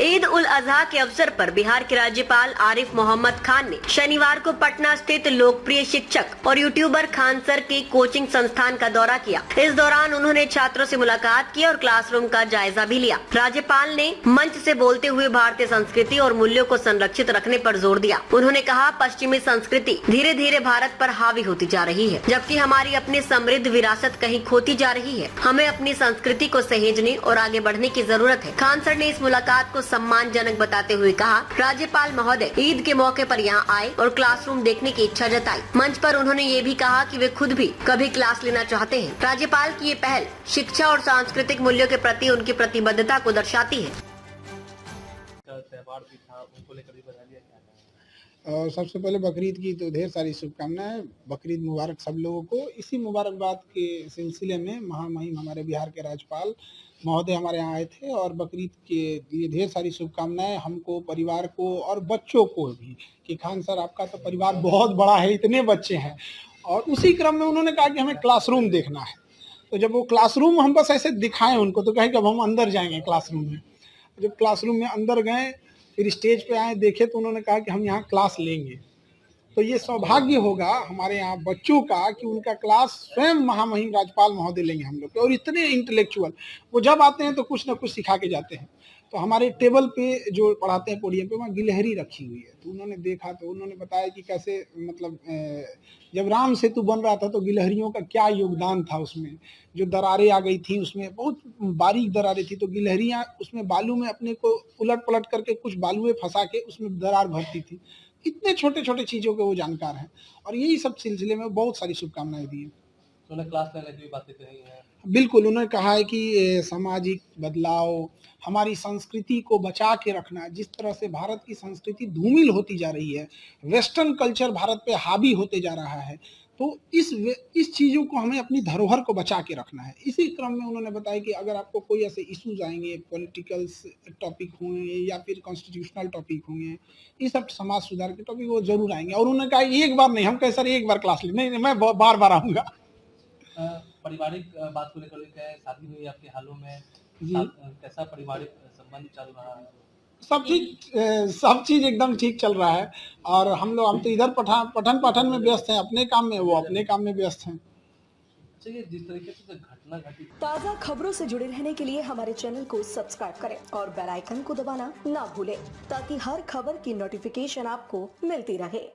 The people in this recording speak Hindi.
ईद उल अजहा के अवसर पर बिहार के राज्यपाल आरिफ मोहम्मद खान ने शनिवार को पटना स्थित लोकप्रिय शिक्षक और यूट्यूबर खान सर के कोचिंग संस्थान का दौरा किया। इस दौरान उन्होंने छात्रों से मुलाकात की और क्लासरूम का जायजा भी लिया। राज्यपाल ने मंच से बोलते हुए भारतीय संस्कृति और मूल्यों को संरक्षित रखने पर जोर दिया। उन्होंने कहा, पश्चिमी संस्कृति धीरे धीरे भारत पर हावी होती जा रही है, जबकि हमारी अपनी समृद्ध विरासत कहीं खोती जा रही है। हमें अपनी संस्कृति को सहेजने और आगे बढ़ने की जरूरत है। खान सर ने इस मुलाकात को सम्मानजनक बताते हुए कहा, राज्यपाल महोदय ईद के मौके पर यहाँ आए और क्लासरूम देखने की इच्छा जताई। मंच पर उन्होंने ये भी कहा कि वे खुद भी कभी क्लास लेना चाहते हैं। राज्यपाल की ये पहल शिक्षा और सांस्कृतिक मूल्यों के प्रति उनकी प्रतिबद्धता को दर्शाती है। और सबसे पहले बकरीद की तो ढेर सारी शुभकामनाएं। बकरीद मुबारक सब लोगों को। इसी मुबारकबाद के सिलसिले में महामहिम हमारे बिहार के राज्यपाल महोदय हमारे यहाँ आए थे और बकरीद के लिए ढेर सारी शुभकामनाएं हमको, परिवार को और बच्चों को भी कि खान सर आपका तो परिवार बहुत बड़ा है, इतने बच्चे हैं। और उसी क्रम में उन्होंने कहा कि हमें क्लासरूम देखना है। तो जब वो क्लासरूम हम बस ऐसे दिखाएं उनको तो कहे कि अब हम अंदर जाएंगे क्लासरूम में। जब क्लासरूम में अंदर गए, फिर स्टेज पे आए, देखे तो उन्होंने कहा कि हम यहाँ क्लास लेंगे। तो ये सौभाग्य होगा हमारे यहाँ बच्चों का कि उनका क्लास स्वयं महामहिम राज्यपाल महोदय लेंगे हम लोग के। और इतने इंटेलेक्चुअल वो जब आते हैं तो कुछ ना कुछ सिखा के जाते हैं। तो हमारे टेबल पे जो पढ़ाते हैं पोडियम पे, वहाँ गिलहरी रखी हुई है। तो उन्होंने देखा तो उन्होंने बताया कि कैसे मतलब जब राम सेतु बन रहा था तो गिलहरियों का क्या योगदान था उसमें। जो दरारें आ गई थी उसमें बहुत बारीक दरारें थी, तो गिलहरियाँ उसमें बालू में अपने को उलट पलट करके कुछ बालुएं फंसा के उसमें दरार भरती थी। इतने छोटे छोटे चीज़ों के वो जानकार हैं और यही सब सिलसिले में बहुत सारी शुभकामनाएं दी हैं। उन्होंने क्लास लेने की भी बातें कही हैं। बिल्कुल, उन्होंने कहा है कि सामाजिक बदलाव, हमारी संस्कृति को बचा के रखना। जिस तरह से भारत की संस्कृति धूमिल होती जा रही है, वेस्टर्न कल्चर भारत पे हावी होते जा रहा है, तो इस चीज़ों को हमें अपनी धरोहर को बचा के रखना है। इसी क्रम में उन्होंने बताया कि अगर आपको कोई ऐसे इश्यूज आएंगे, पॉलिटिकल टॉपिक होंगे या फिर कॉन्स्टिट्यूशनल टॉपिक होंगे, ये सब समाज सुधार के टॉपिक वो जरूर आएंगे। और उन्होंने कहा एक बार नहीं, हम कहे सर एक बार क्लास ले, नहीं मैं बार बार आऊँगा। पारिवारिक बात को लेकर क्या है, शादी हुई आपके हालों में, कैसा पारिवारिक संबंध चल रहा है? सब चीज एकदम ठीक चल रहा है। और हम तो इधर पठन पाठन में व्यस्त हैं, अपने काम में, वो अपने काम में व्यस्त हैं। जिस तरीके से घटना घटी, ताज़ा खबरों से जुड़े रहने के लिए हमारे चैनल को सब्सक्राइब करें और बेल आइकन को दबाना ना भूलें, ताकि हर खबर की नोटिफिकेशन आपको मिलती रहे।